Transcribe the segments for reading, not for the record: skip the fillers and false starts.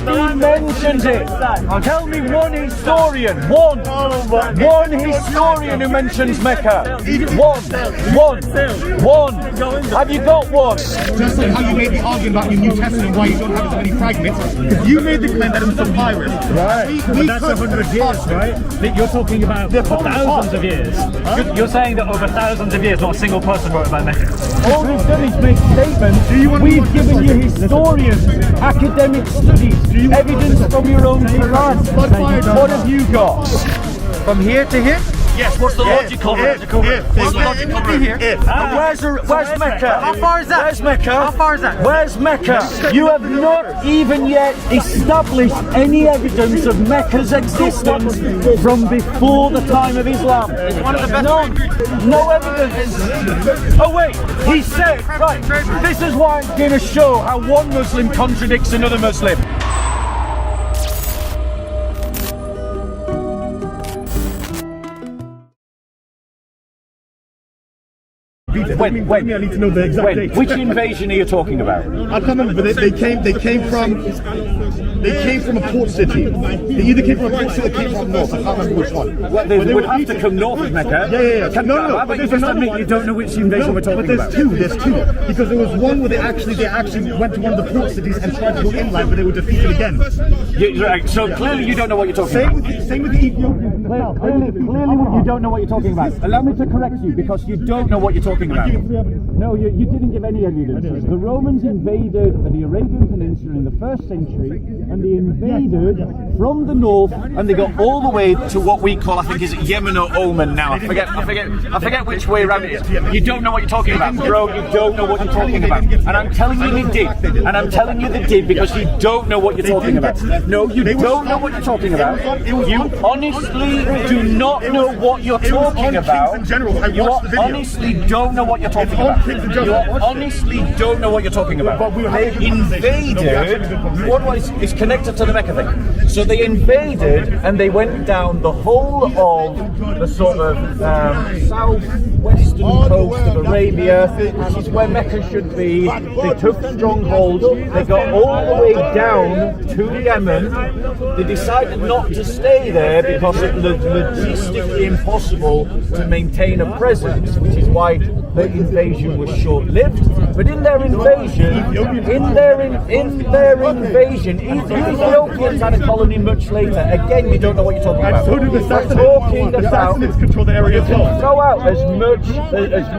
he mentions it. Tell me one historian, one historian who mentions Mecca. One. Have you got one? Just like how you made the argument about your New Testament, why you don't have so many fragments, because you made the claim that it was papyrus. Right. But that's 100 years, right? That you're talking about thousands of years. You're saying that over thousands of years, not a single person wrote about Mecca. All we've done is make statements. We've given you historians, academic studies, evidence from your own Quran. What have you got? From here to here? Yes, what's the logical route? What's the logical route here? Where's Mecca? How far is that? Where's Mecca? How far is that? Where's Mecca? You have not even yet established any evidence of Mecca's existence from before the time of Islam. It's one of the best. No evidence. Oh wait, he said, right, this is why I'm going to show how one Muslim contradicts another Muslim. When? I need to know the exact date. Which invasion are you talking about? I can't remember, but they came from a port city. They either came from a port city or came from north. I can't remember which one. Well, they would have to come north of Mecca. Yeah. No, but you just admit you don't know which invasion we're talking about. There's two. Because there was one where they actually went to one of the port cities and tried to go inland, but they were defeated again. Right, so clearly you don't know what you're talking about. Same with the Ethiopians. Clearly you don't know what you're talking about. Allow me to correct you because you don't know what you're talking about. No, you didn't give any evidence. The Romans invaded the Arabian Peninsula in the 1st century, and they invaded from the north, and they got all the way to what we call, I think, is it Yemen or Oman now? I forget which way around it is. You don't know what you're talking about, bro. You don't know what you're talking about, and I'm telling you they did, and I'm telling you they did because you don't know what you're talking about. No, you don't know what you're talking about. You honestly do not know what you're talking about. You honestly don't know what you're talking about. You honestly don't know what you're talking about. They invaded. What is connected to the Mecca thing? So they invaded and they went down the whole of the sort of southwestern coast of Arabia, which is where Mecca should be. They took strongholds. They got all the way down to Yemen. They decided not to stay there because it was logistically impossible to maintain a presence, which is why the invasion was short-lived. But in their invasion, Ethiopians had a colony much later. Again, you don't know what you're talking about. So do the Sassanids control the area as well. Throw out as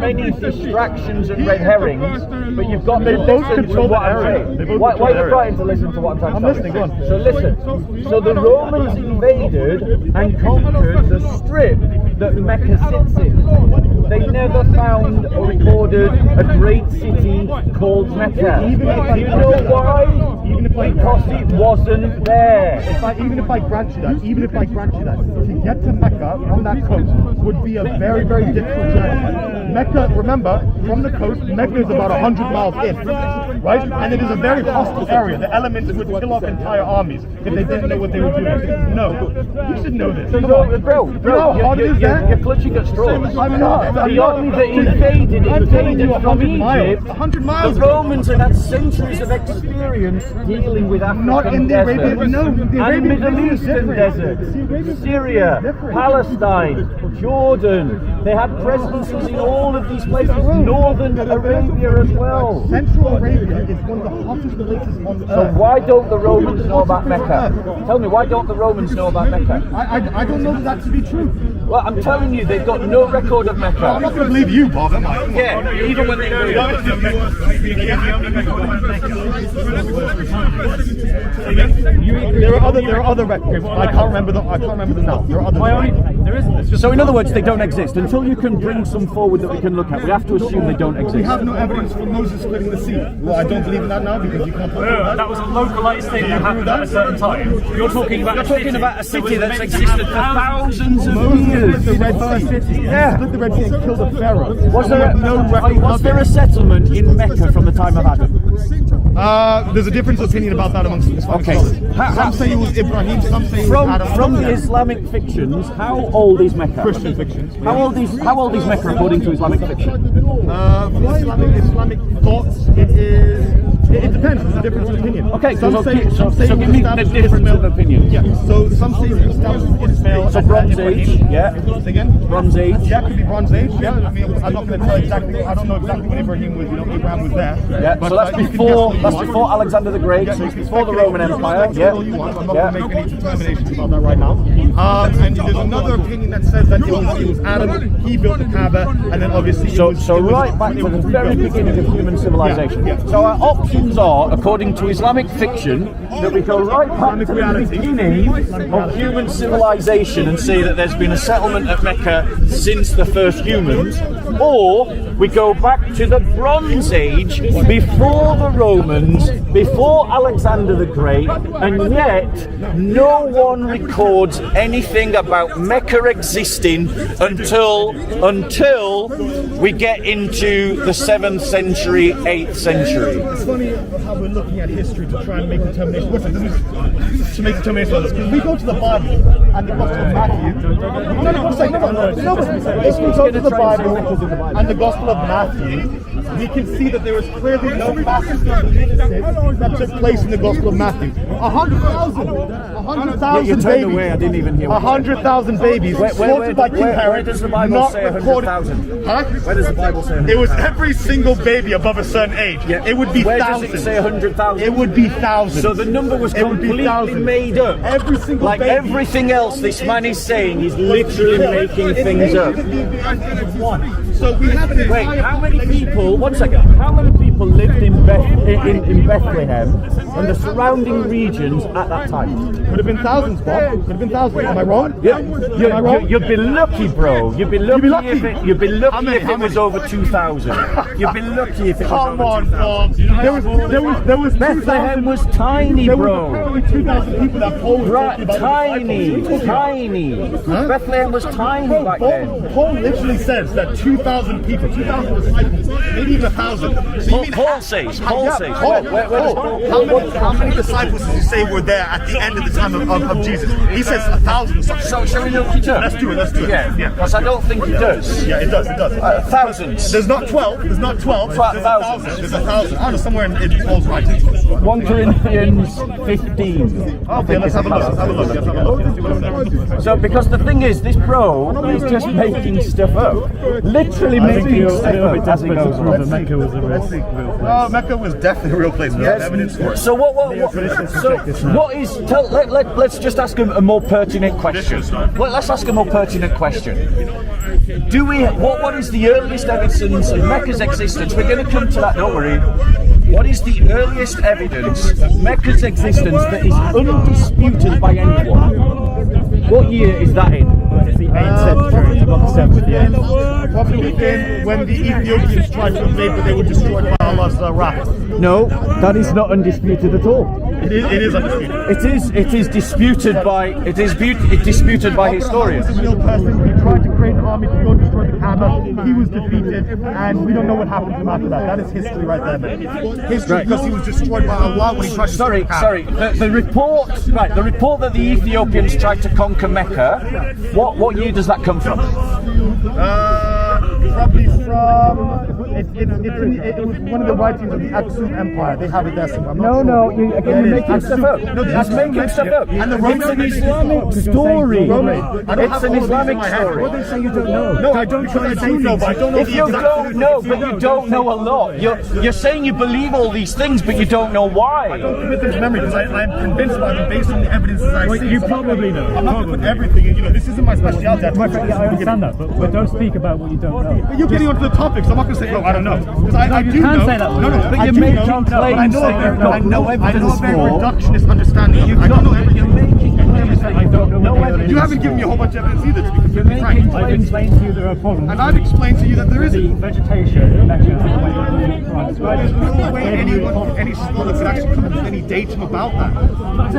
many distractions and red herrings, but you've got to listen to what I'm saying. Why are you trying to listen to what I'm trying to say? I'm listening, go on. So listen. So the Romans invaded and conquered the strip that Mecca sits in. They never found or recorded a great city called Mecca. Do you know why? Because it wasn't there. Even if I grant you that, to get to Mecca on that coast would be a very, very difficult journey. Mecca, remember, from the coast, Mecca is about 100 miles in, right? And it is a very hostile area. The elements would kill off entire armies if they didn't know what they were doing. No, you should know this. Bro, you're clutching at straws. I'm not. The army that invaded from Egypt, 100 miles. the Romans had had centuries of experience dealing with African deserts and Middle Eastern deserts, Syria, Palestine, Jordan. They had presences in all of these places, Northern Arabia as well. Central Arabia is one of the hottest places on earth. So why don't the Romans know about Mecca? Tell me, why don't the Romans know about Mecca? I don't know that to be true. Well, I'm telling you, they've got no record of Mecca. I'm not going to believe you, Bob, am I? Yeah, even when they There are other records. I can't remember them now. There are others. So in other words, they don't exist. Until you can bring some forward that we can look at, we have to assume they don't exist. We have no evidence for Moses splitting the sea. Well, I don't believe in that now because you can't put that. That was a localized thing that happened at a certain time. You're talking about a city that's existed for thousands of years. Split the Red Sea. Yeah. Split the Red Sea and killed the Pharaoh. Was there a settlement in Mecca from the time of Adam? There's a difference of opinion about that amongst Islamic scholars. Some say it was Ibrahim, some say it was Adam. From the Islamic fictions, how old is Mecca? Christian fictions. How old is Mecca according to Islamic fiction? Islamic thoughts, it is It depends. It's a difference of opinion. Okay, some so say give me the established difference of opinion. Yeah. So some say it established Ismail. So Bronze Age, yeah. Say again? Bronze Age. Yeah, could be Bronze Age. Yeah. I mean, I'm not going to tell exactly. I don't know exactly when Ibrahim was. Abraham was there. Yeah. But, So that's you can before. guess That's what you before want. Alexander the Great. So it's before the Roman Empire. Yeah. Yeah. You want. I'm not Yeah. going to make any determinations about that right now. And there's another opinion that says that it was Adam. He built the Kaaba, and then obviously. So right back to the very beginning of human civilization. Yeah. So our options are, according to Islamic fiction, that we go right back to the beginning of human civilization and say that there's been a settlement at Mecca since the first humans, or we go back to the Bronze Age, before the Romans, before Alexander the Great, and yet no one records anything about Mecca existing until we get into the 7th century, 8th century. It's funny how we're looking at history to try and make determinations. To make determinations on this, because we go to the Bible and the Gospel of Matthew. If we go to the Bible and the Gospel of Matthew, we can see that there is clearly no massive that took place in the Gospel of Matthew. 100,000 babies. I didn't even hear. 100,000 babies slaughtered by King Herod. Where does the Bible not say recorded. 100,000? Huh? Where does the Bible say 100,000? It was every single baby above a certain age. Yeah. It would be Where thousands. does it say 100,000? It would be thousands. So the number was It would be completely thousands. made up. Every single like baby. everything else this man is saying, he's literally making things up. So we have an Wait, entire how many population- people, one second, how many people lived in Bethlehem and the surrounding regions at that time? Could have been thousands, Bob. Could have been thousands. Am I wrong? Yeah, Am I wrong? you'd be lucky, bro. You'd be lucky, lucky. You'd be lucky How many- if how it was many? over 2,000. You'd be lucky if it was Come over on, 2,000. Bob. There was Bethlehem 2,000 was tiny, There was bro. apparently 2,000 people that Paul was Right, talking about. tiny. Bethlehem was tiny back then. Paul literally says that 2,000 people, 2,000 disciples, maybe even 1,000. So you mean Paul says. Paul, Where does Paul? how many disciples does he say were there at the end of the time of Jesus? He says 1,000 or something. So shall we look it up? Let's do it. Yeah, Yeah. because I don't think he does. Yeah, it does. Thousands. There's not 12. There's not 12. There's 1,000. 1,000. There's 1,000. I don't know, somewhere in Paul's writings. 1 Corinthians 15. Okay, let's have a look. Let's have a look. Let's have a look. So, because the thing is, this bro is just making stuff up. Literally making stuff up as he goes on. Mecca was a real place. Oh, Mecca was definitely a real place. We have evidence for it. So what is? Let's just ask him a more pertinent question. Let's ask a more pertinent question. What is the earliest evidence of Mecca's existence? We're going to come to that. Don't worry. What is the earliest evidence of Mecca's existence that is undisputed by anyone? What year is that in? It's the 8th century, not the 7th yet. Probably in when the Ethiopians tried to invade, but they were destroyed by Allah's wrath. No, that is not undisputed at all. It is undisputed. It is disputed by disputed by historians. This is a real person. He tried to create an army to go destroy the Kaaba. He was defeated, and we don't know what happened to him after that. That is history right there, man. History because he was destroyed by Allah when he tried to destroy the Kaaba. The report that the Ethiopians tried to conquer Mecca. What year does that come from? Probably from it was one of the writings of the Aksum Empire. They have it there somewhere. You're making stuff up. No, He's making stuff up. And the It's an Islamic story. It's an Islamic story. What they say you don't know? No, I don't try to know, but I don't know If you don't know, but you don't know a lot. You're saying you believe all these things, but you don't know why. I don't commit them to memory because I'm convinced about them based on the evidence that I see. You probably know. I'm not going to put everything in. This isn't my specialty. I understand that, but don't speak about what you don't know. But you're getting onto the topic, so I'm not going to say, no, I don't know. Because I do can know. say that. No, But I you're do making know, claims but I know that you've got no evidence I know a very for. reductionist understanding of it. I don't know everything. You're making claims that you don't know evidence. You haven't given me a whole bunch of evidence either, to be completely making frank. I've explained to you there are problems. And I've explained to you that there the isn't. vegetation in Mecca, the way that you describe There's no way it. any scholar could actually come up with any datum about that.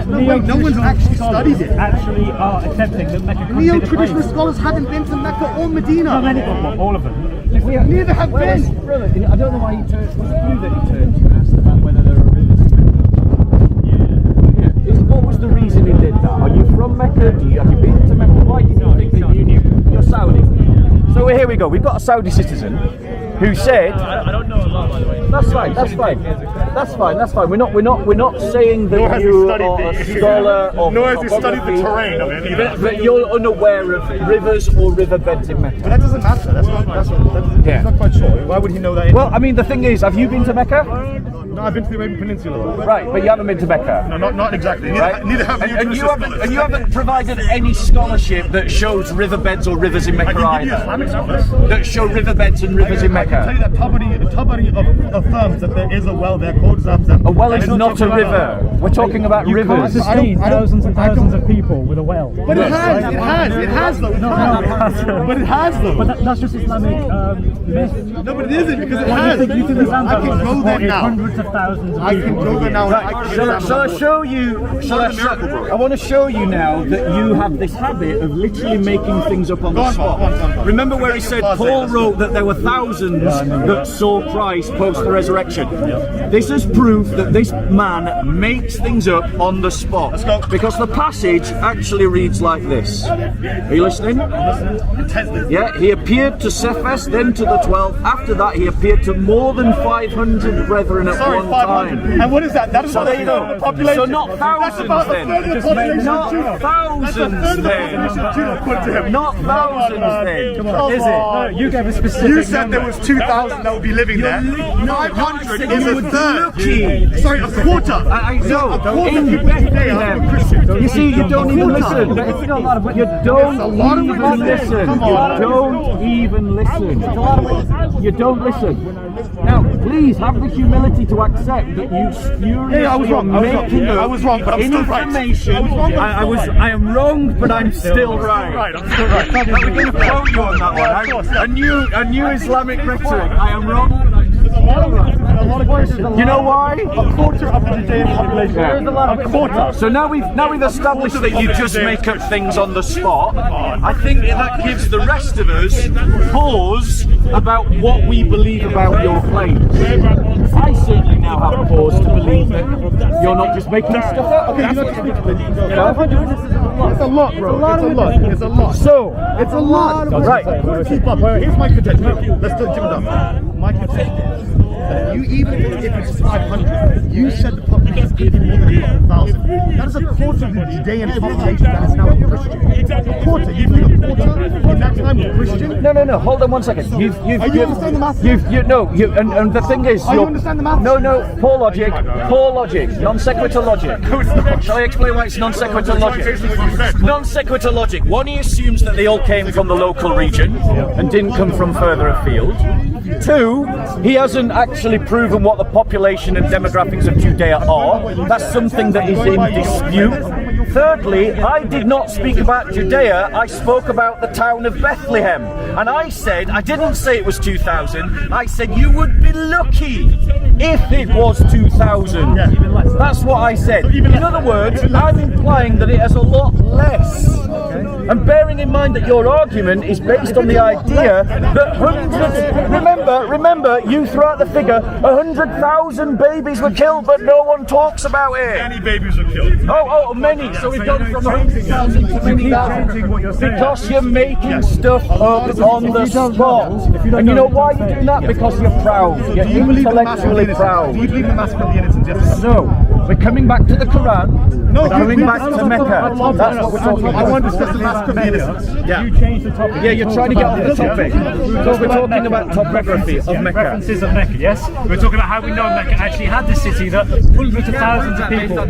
Neo-traditional No one's actually studied it. Actually are accepting that Mecca could be the Neo-traditional place. scholars haven't been to Mecca or Medina. Not many, but all of them. Neither have been. Brother, I don't know why he turned. Was it you that he turned to and asked about whether there were rivers? What was the reason he did that? Are you from Mecca? Have you been to Mecca? Why did you think that you knew? You're Saudi. So here we go. We've got a Saudi citizen who said, I don't know a lot, by the way. that's fine, that's fine. That's fine, that's fine. We're not saying Nor that has you he studied are a the- scholar of Nor has he studied the topography, terrain of it either. but you're unaware of rivers or riverbeds in Mecca. That doesn't matter. That's Yeah. he's not quite sure. Why would he know that? Well, I mean, the thing is, have you been to Mecca? No, I've been to the Arabian Peninsula. Right, but you haven't been to Mecca. No, not exactly. Right? Neither have you. And you haven't provided any scholarship that shows riverbeds or rivers in Mecca I can give you either. Islamic scholars. That show riverbeds and rivers in I can tell Mecca. you that Tabari affirms that there is a well there called Zamzam. A well is not a river. We're talking about You can't rivers. sustain thousands and thousands of people with a well. But it has though. But it has though. But that's just Islamic myth. No, but it isn't because it What, has. you think the Zamzam I can well go there supported now. hundreds of thousands of I people? can go there now. Right, shall I show you? I want to show you now that you have this habit of literally making things up on the spot. Remember where he said Paul wrote that there were thousands that saw Christ post the resurrection. This is proof that this man makes things up on the spot. Let's go. Because the passage actually reads like this. Are you listening? Yeah, he appeared to Cephas, then to the 12. After that, he appeared to more than 500 brethren at Sorry, one 500. time. And what is that? That is So about there you go. the population. So not thousands That's about then. a third of the population Not of Judah. thousands That's a third of the then. population of Judah, according to him. Not thousands then. Come on. Is it? No, you gave a specific You said number. there was 2,000 that would be living there. 500 said is you a would be third. lucky. Sorry, a quarter. I know. A quarter In of people today are Bethlehem. Christians. You see, you don't even listen. It's still a lot of You witnesses. don't a lot of even witnesses. listen. Come You on. don't even listen. You don't listen. Now, please have the humility to accept that you spuriously I was wrong. I was wrong. making Yeah, up I was wrong, but I'm still right. information. I was wrong. I am wrong, but I'm still right. Right, I'm still right. Now, we're going to quote you on that one. A new Islamic rhetoric. I am wrong, but I'm still right. A lot of Christians. You know why? A quarter of the Judean population. Yeah. A quarter. So now we've established that you just make up things on the spot. I think that gives the rest of us pause about what we believe about your claims. I certainly now have pause to believe that you're not just making stuff up. Okay, you know, You know? it's a lot, bro. It's a lot. It's a lot. So It's a lot. Right. Keep up. Here's my contention. Let's do it down. My contention is that you, even if it's 500, you said the population is more than 1,000. That is a quarter of the Judean population that is now a Christian. A quarter. You think a quarter in that time were Christian? No. Hold on one second. Are you understand the math? And the thing is, Are you understand the math? No. Poor logic, non sequitur logic. Shall I explain why it's non sequitur logic? Non sequitur logic. One, he assumes that they all came from the local region and didn't come from further afield. Two, he hasn't actually proven what the population and demographics of Judea are. That's something that is in dispute. Thirdly, I did not speak about Judea, I spoke about the town of Bethlehem. And I didn't say it was 2,000, I said you would be lucky if it was 2,000. That's what I said. In other words, I'm implying that it has a lot less. And bearing in mind that your argument is based on the idea that hundreds, remember, you threw out the figure, 100,000 babies were killed, but no one talks about it. Many babies were killed. Oh, many. So we've gone from 100,000 to many thousand. Because you're making stuff up on the spot. And you know why you're doing that? Because you're proud. You're intellectually proud. Do you believe the massacre of the innocent? Yes. No, we're coming back to the Quran. No, we're coming back to Mecca. That's what we're talking I about. want to discuss the massacre of the innocent. Yeah. You changed the topic. Yeah, you're trying to get off the topic. Because we're talking about topography of Mecca. References of Mecca, yes? We're talking about how we know Mecca actually had this city that hundreds of thousands of people.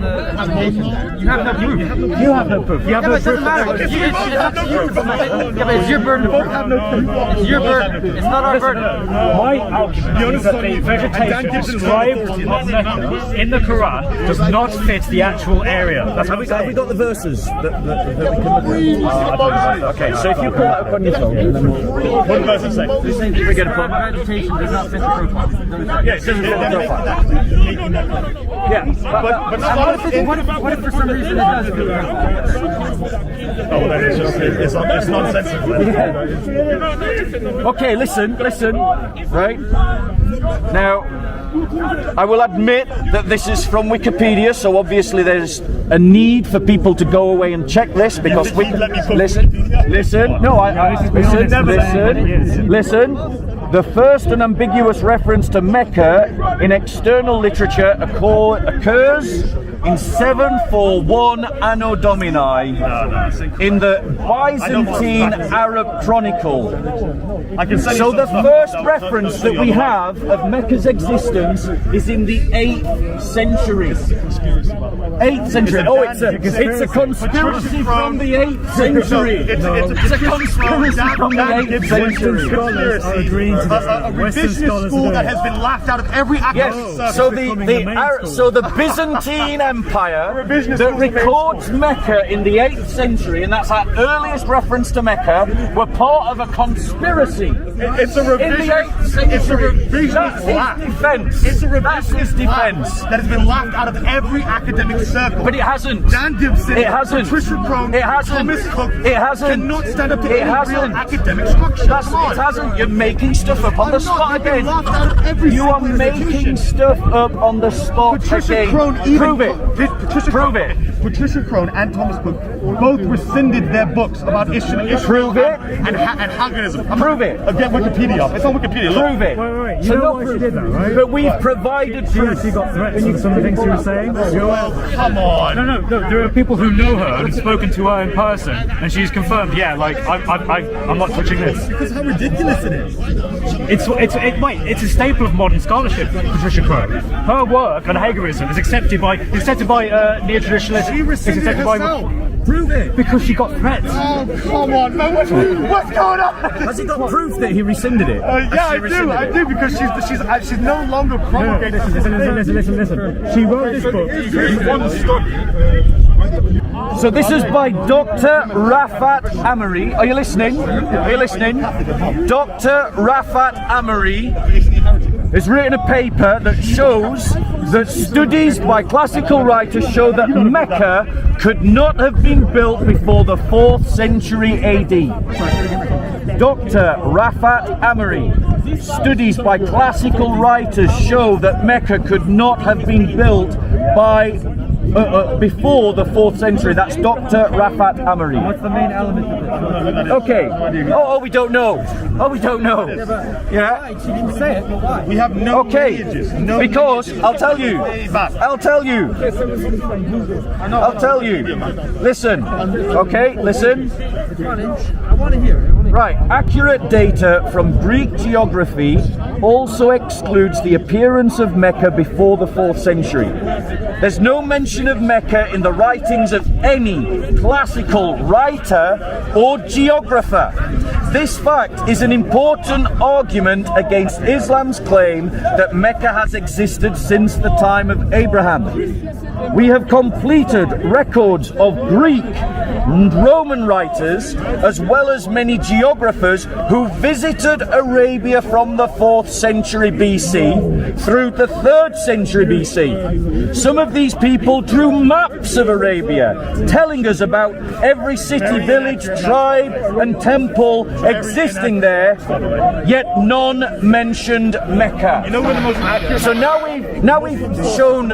You have no proof. You have no proof. You have Yeah, but no it doesn't proof. matter. Yeah, but it's your burden to prove. It's your burden. It's not our burden. My argument is that the vegetation described of Mecca in the Quran does not fit the actual area. That's what we Have we say. got the verses that we can look at? Okay, so if you pull that up on your phone, and then we'll... One verse say. We're going to put... Vegetation does not fit the profile. Yeah, it says Yeah, What if for some reason it does fit the profile? Oh, that is just, it's nonsensical. okay, listen, right? Now, I will admit that this is from Wikipedia, so obviously there's a need for people to go away and check this because we... Listen, no, listen. The first unambiguous reference to Mecca in external literature occurs in 741 Anno Domini in the Byzantine Arab Chronicle. So the first reference that we have of Mecca's existence is in the 8th century. 8th century. Oh, it's a conspiracy from the 8th century. It's a conspiracy from the 8th century. A revisionist school that has been laughed out of every academic Yes. So the Byzantine Empire that records Mecca in the 8th century, and that's our earliest reference to Mecca, were part of a conspiracy. It's a revisionist. It's a revisionist defense. It's a revisionist defense that has been laughed out of every academic circle. But it hasn't. Dan Gibson, it hasn't. Patricia Crone, it hasn't. Thomas Cook, it hasn't. cannot stand up to it any hasn't. real academic structure. It hasn't. You're making stuff up on the spot again. You are making stuff up on the spot Patricia again. Crone Prove it. Prove it. Patricia Crone and Thomas Cook both rescinded their books about Ishmael Prove it. and Haganism. Prove it. Again, Wikipedia. It's on Wikipedia. Look. Prove it. Wait. You know why she did that, right? But we've provided proof. She got threats for some of the things she was saying. Come on. No. There are people who know her and have spoken to her in person, and she's confirmed. Yeah, like I'm not touching this. Because how ridiculous it is. It's a staple of modern scholarship. Patricia Crone. Her work on Hagerism is accepted by neo-traditionalists. She rescinded it herself. Prove it. Because she got threats. Oh, come on, man. What's going on? Has he got proof that he rescinded it? Yeah, I do, because she's no longer promulgating. Listen. She wrote this book. So this is by Dr. Rafat Amory. Are you listening? Dr. Rafat Amory has written a paper that shows that studies by classical writers show that Mecca could not have been built before the 4th century AD. Dr. Rafat Amory. Studies by classical writers show that Mecca could not have been built before the 4th century. That's Dr. Rafat Amory. What's the main element of it? Okay. Oh, we don't know. Yeah. She didn't say it, but why? We have no Okay. Because I'll tell you. Listen. Okay. Listen. I want to hear it. Right, accurate data from Greek geography also excludes the appearance of Mecca before the 4th century. There's no mention of Mecca in the writings of any classical writer or geographer. This fact is an important argument against Islam's claim that Mecca has existed since the time of Abraham. We have completed records of Greek and Roman writers, as well as many geographers who visited Arabia from the 4th century BC through the 3rd century BC. Some of these people drew maps of Arabia, telling us about every city, village, tribe and temple existing there, yet none mentioned Mecca. You know what the most accurate? So now we've shown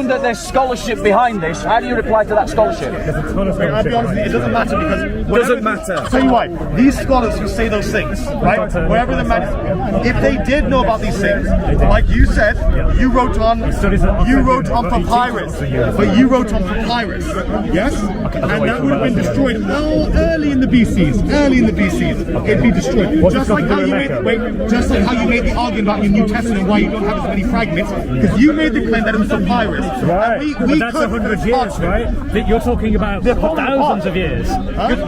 that there's scholarship behind this. How do you reply to that scholarship? I'll be honest with you, it doesn't matter because Doesn't matter. I'll tell you why. These scholars who say those things, right? Wherever the man, if they did know about these things, like you said, you wrote on papyrus, but you wrote on papyrus, yes? And that would have been destroyed early in the BCs. It'd be destroyed. Just like how you made the argument about your New Testament, why you don't have as many fragments, because you made the claim that it was papyrus. Right, but that's 100 years, right? You're talking about thousands of years.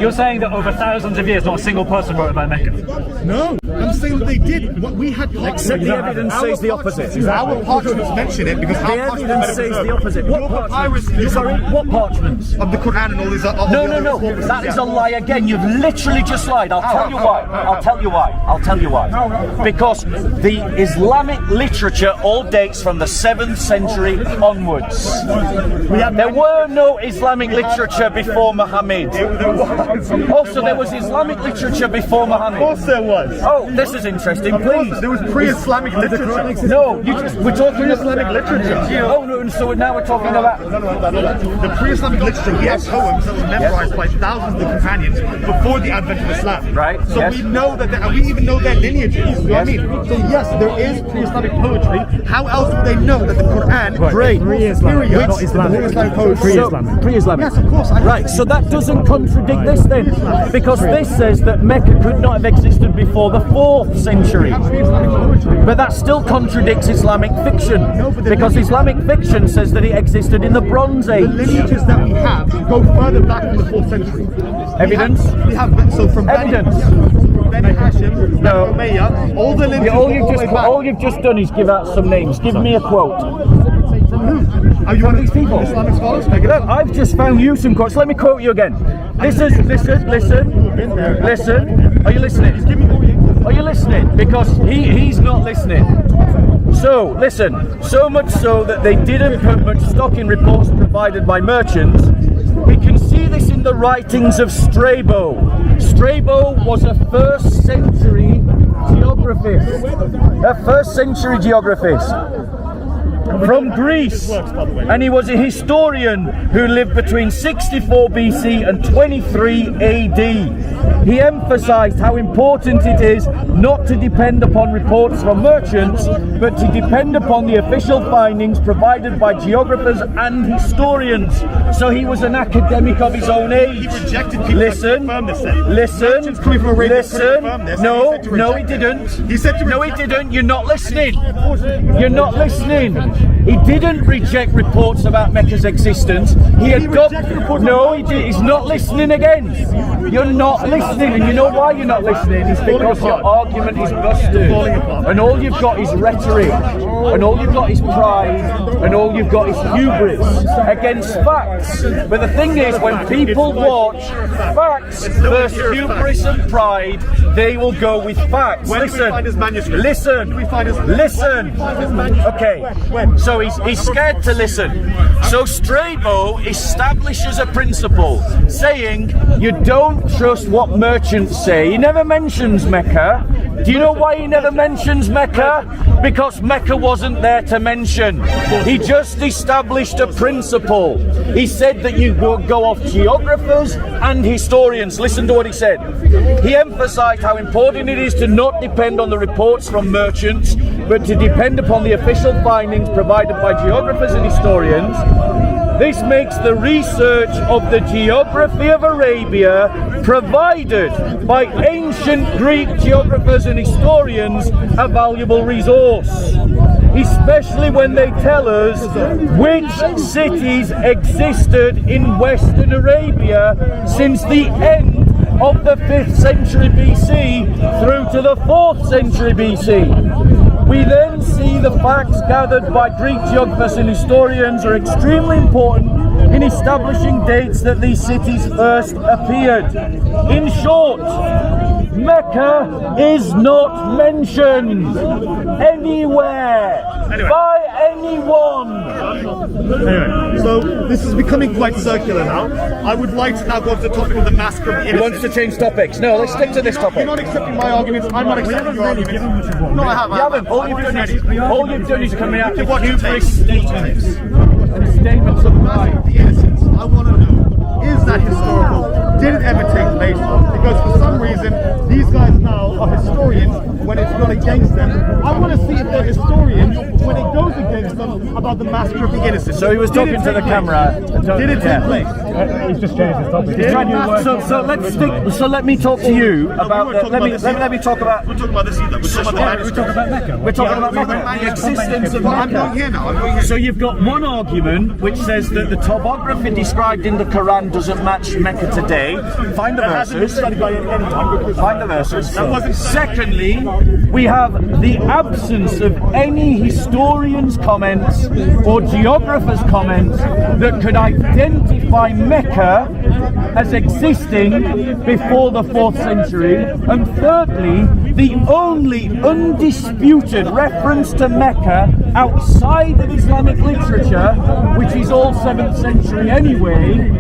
You're saying that over thousands of years, not a single person wrote about Mecca. No, I'm saying that they did. What we had Except the evidence says the opposite. Our parchments mention it because The evidence says the opposite. What parchments? What parchments? Of the Quran and all these other. No. That is a lie again. You've literally just lied. I'll tell you why. Because the Islamic literature all dates from the 7th century onwards. There were no Islamic literature before Muhammad. Also, there was Islamic literature before Muhammad. Of course there was. Oh, this is interesting. Please. There was pre-Islamic literature. No, we're talking Pre-Islamic literature. Oh no, and so now we're talking about. No. The pre-Islamic literature, we have poems that were memorized by thousands of the companions before the advent of Islam. Right. So we know that, and we even know their lineages. You know what I mean? So yes, there is pre-Islamic poetry. How else would they know that the Quran? Great. Pre-Islamic, not Islamic. Islamic poetry. Pre-Islamic. Pre-Islamic. Yes, of course. Right, so that doesn't contradict this then, because this says that Mecca could not have existed before the 4th century. But that still contradicts Islamic fiction, because Islamic fiction says that it existed in the Bronze Age. The lineages that we have go further back than the 4th century. Evidence? We have so from Evidence. Beni Hashim, No. Umayyah, all the lineages. All you've just done is give out some names. Give me a quote. Are you one of these people? Islamic scholars? Look, I've just found you some quotes. Let me quote you again. Listen. Are you listening? Are you listening? Because he's not listening. So, listen. So much so that they didn't put much stock in reports provided by merchants. We can see this in the writings of Strabo. Strabo was a 1st century geographist. From Greece, and he was a historian who lived between 64 BC and 23 AD. He emphasized how important it is not to depend upon reports from merchants, but to depend upon the official findings provided by geographers and historians. So he was an academic of his own age. He rejected people listen, that confirmed this then. listen. No, he didn't. He said to no, he didn't. You're not listening. You're not listening. He didn't reject reports about Mecca's existence. He's not listening again. You're not listening, and you know why you're not listening? It's because your argument is busted, and all you've got is rhetoric, and all you've got is pride, and all you've got is hubris against facts. But the thing is, when people watch facts versus hubris and pride, they will go with facts. Listen. Okay. So he's scared to listen. So Strabo establishes a principle saying you don't trust what merchants say. He never mentions Mecca. Do you know why he never mentions Mecca? Because Mecca wasn't there to mention. He just established a principle. He said that you go off geographers and historians. Listen to what he said. He emphasized how important it is to not depend on the reports from merchants, but to depend upon the official findings provided by geographers and historians. This makes the research of the geography of Arabia provided by ancient Greek geographers and historians a valuable resource, especially when they tell us which cities existed in Western Arabia since the end of the 5th century BC through to the 4th century BC. We then see the facts gathered by Greek geographers and historians are extremely important in establishing dates that these cities first appeared. In short, Mecca is not mentioned anywhere by anyone. Anyway, so this is becoming quite circular now. I would like to now go to the topic of the massacre of He innocents. wants to change topics. No, let's stick to this topic. You're not accepting my arguments, I'm not accepting your arguments. No, I have. You haven't. All you've done is coming out with What you take. hubris statements and statements of pride. The innocents, I want to know, is that historical? Did it ever take place? Because for some reason, these guys now are historians when it's not against them. I want to see if they're historians when it goes against them about the massacre of the innocents. So he was talking to the camera. Did it take place? He's just changed his topic. So let me talk to you about. Let me talk about. We're talking about this either. We're talking about Mecca. We're talking about Mecca, the existence of I'm Mecca. going here now. I'm going here. So you've got one argument which says that the topography described in the Quran doesn't match Mecca today. Find the verses. Find the verses. Secondly, we have the absence of any historian's comments or geographer's comments that could identify Mecca as existing before the 4th century. And thirdly, the only undisputed reference to Mecca outside of Islamic literature, which is all 7th century anyway.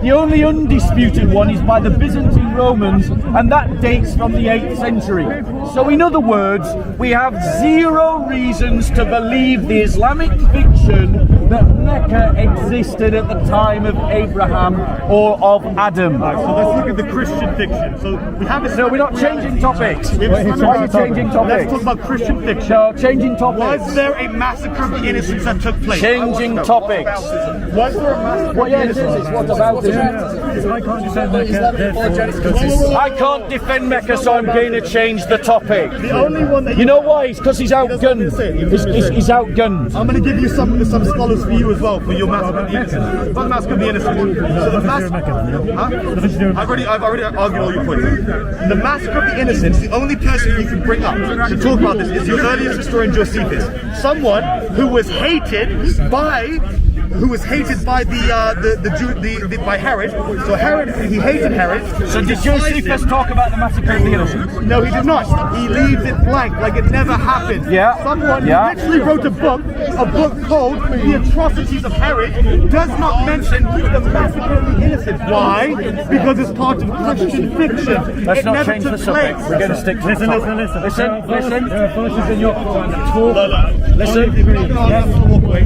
The only undisputed one is by the Byzantine Romans, and that dates from the 8th century. So in other words, we have zero reasons to believe the Islamic fiction that Mecca existed at the time of Abraham or of Adam. Right, so let's look at the Christian fiction. So we have No, we're not changing topics. Why Why are you changing topics? Let's talk about Christian fiction. No, changing topics. Was there a massacre of the innocents that took place? Changing topics. Was there a massacre? Well, yeah, it is. What about it? I can't defend Mecca, therefore, I can't defend Mecca, so I'm going to change the topic. The only one that You know why? It's because he's outgunned. He's outgunned. I'm going to give you some scholars for you as well for your massacre of the innocents. What massacre of the innocents? So the massacre. I've already argued all your points. The massacre of the innocents. The only person you can bring up to talk about this is your earliest historian Josephus, someone who was hated by by Herod. So Herod, he hated Herod. So did Josephus talk about the massacre of the innocents? No, he did not. He leaves it blank, like it never happened. Yeah. Someone Yeah. literally wrote a book called The Atrocities of Herod, does not mention the massacre of the innocents. Why? Because it's part of Christian fiction. Let's It not never change the took subject. place. We're going to stick to listen. Listen. There are verses in your Quran that talk. Listen.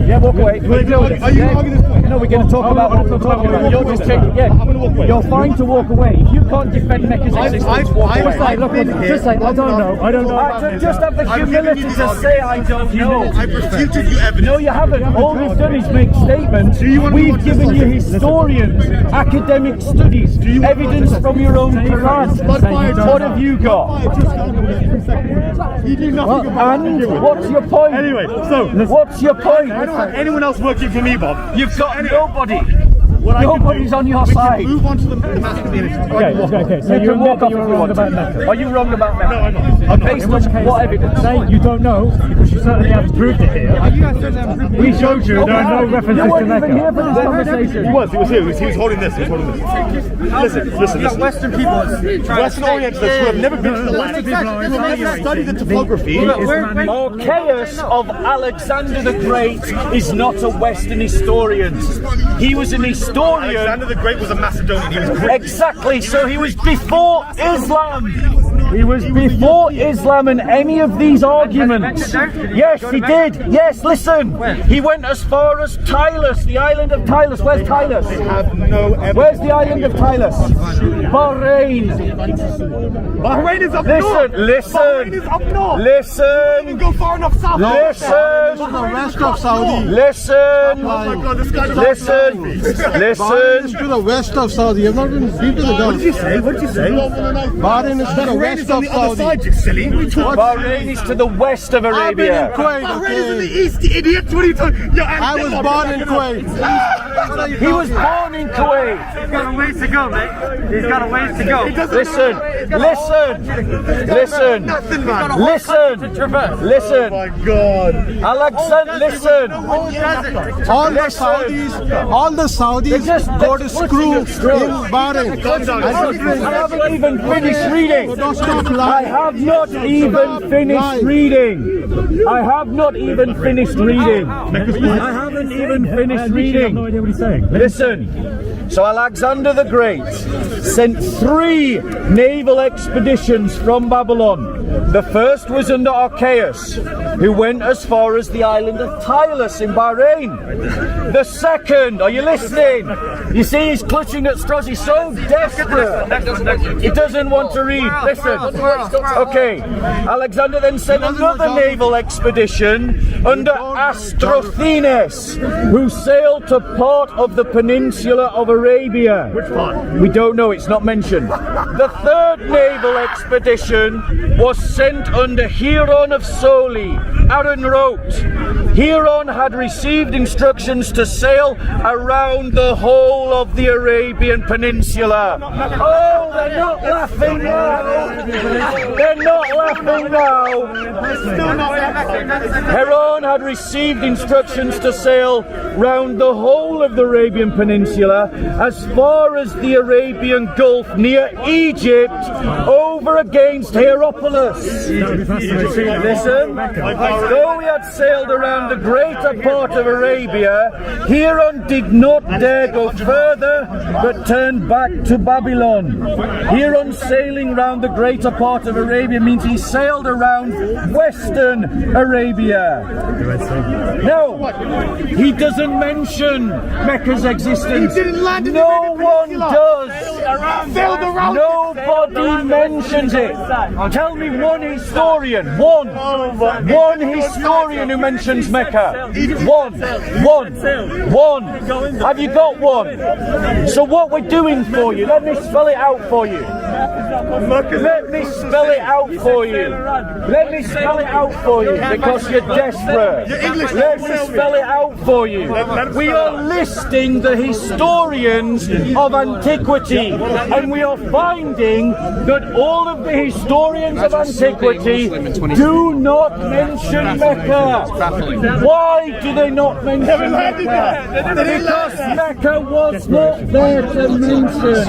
Yeah, walk away. Are you arguing this point? No, we're going to talk about what we're talking about. You're just taking. Yeah, I'm gonna walk away. You're fine to walk away. If you can't defend Mecca's existence, walk away. I don't know. Just have the humility to say I don't know. I've refuted you evidence. No, you haven't. All we've done is make statements. We've given you historians, academic studies, evidence from your own Quran. What have you got? You do nothing about And it. what's your point? Anyway, so What's your point? I don't have anyone else working for me, Bob. You've got nobody. What I can Nobody's do- on your we side. can move on to the massive community. Okay. So You you can walk admit off that you if were you wrong want about to. Mecca. Are you wrong about Mecca? No, I'm not. Based In which on case, what evidence? say you don't know, because you certainly haven't proved it here. We showed you there are no references You to weren't even here Mecca. for this conversation. He was here. He was holding this. Listen. Western people Western Orientalists who have never been to the land, who have never studied the topography. Archaeus of Alexander the Great is not a Western historian. He was an historian. Alexander the Great was a Macedonian. He was Greek. Exactly, so he was before Islam. He was before Islam and any of these arguments. Yes, he did. Yes, listen. He went as far as Tylos, the island of Tylos. Where's Tylos? Have no evidence. Where's the island of Tylos? Bahrain. Bahrain is up north. Listen. Bahrain is up north. Listen. Go far enough south. Listen. The west of Saudi. Listen. Oh my God, this guy Listen. Bahrain is Listen. to the west of Saudi. You've not been to the What did you Gulf. say? What did you say? Bahrain is to the Bahrain west is on of the other Saudi. side, you silly. What are you talking about? Bahrain is to the west of I've been in Arabia. Kuwait. Bahrain is in the Okay. east, you idiot. What are you talking? I was born in Kuwait. He was born in Kuwait. He's got a ways to go, mate. He's got a ways to go. Listen. Listen. Nothing, man. Listen. Listen. Oh my God. Alexander, listen. All the Saudis go to screw in Bahrain. Calm down. I haven't even finished reading. Don't stop I lying. have not even finished reading. I have not even finished reading. I haven't even finished I have no reading. idea what he's saying. Listen, so Alexander the Great sent 3 naval expeditions from Babylon. The first was under Archaeus, who went as far as the island of Tylos in Bahrain. The second, are you listening? You see, he's clutching at straws. He's so desperate. He doesn't want to read. Listen. Okay. Alexander then sent another naval expedition under Astrothenes, who sailed to part of the peninsula of Arabia. Which part? We don't know, it's not mentioned. The third naval expedition was sent under Hieron of Soli. Aaron wrote, Hieron had received instructions to sail around the whole of the Arabian Peninsula. Oh, they're not laughing now. They're not laughing now. Hieron had received instructions to sail round the whole of the Arabian Peninsula as far as the Arabian Gulf near Egypt over against Hierapolis. Listen, though he had sailed around the greater part of Arabia, Hiram did not dare go further, but turned back to Babylon. Hiram sailing around the greater part of Arabia means he sailed around Western Arabia. No, he doesn't mention Mecca's existence. He didn't land in the No one does. Sailed around. Nobody mentions it. Tell me one historian, one historian who mentions Mecca. One. Have you got one? So what we're doing for you, let me spell it out for you. Let me spell it out for you. Let me spell it out for you because you're desperate. Let me spell it out for you. We are listing the historians of antiquity, and we are finding that all of the historians of antiquity do not mention Mecca. Why do they not mention Mecca? Because Mecca was not there to mention.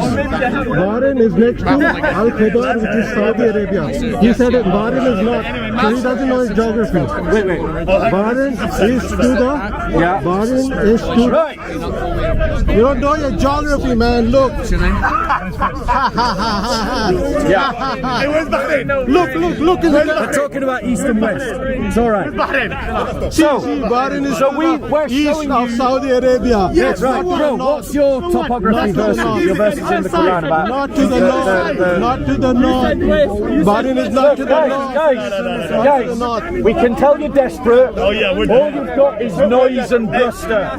Bahrain is next to Al-Khobar, which is Saudi Arabia. He said that Bahrain is not, so he doesn't know his geography. Wait. Bahrain is to the... Yeah. Bahrain is to... Right. You don't know your geography, man. Look. Yeah. Look. We're talking about east and west. It's all right. So Bahrain is we're east showing of you. Saudi Arabia. Yes, right. Bro, what's your topography verses? Your verses in the Quran about? Not to the north. Not to the north. Bahrain is not to the north. Guys, we can tell you're desperate. Oh yeah, we're All you've got is noise and bluster.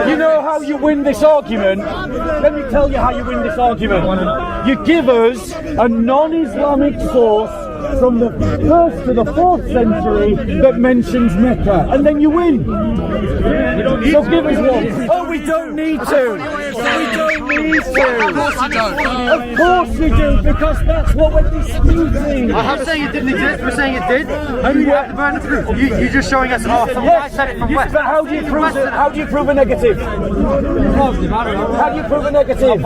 You know how you win this argument? Let me tell you how you win this argument. You give us a non-Islamic source from the 1st to the 4th century that mentions Mecca, and then you win. So give us one. Oh, we don't need to. We don't need to. Of course we do, because that's what we're disputing. I'm not saying it didn't exist, we're saying it did. And you have the burden of proof. You're just showing us, I said it from west. But how do you prove it? How do you prove a negative? Positive, I don't know. How do you prove a negative?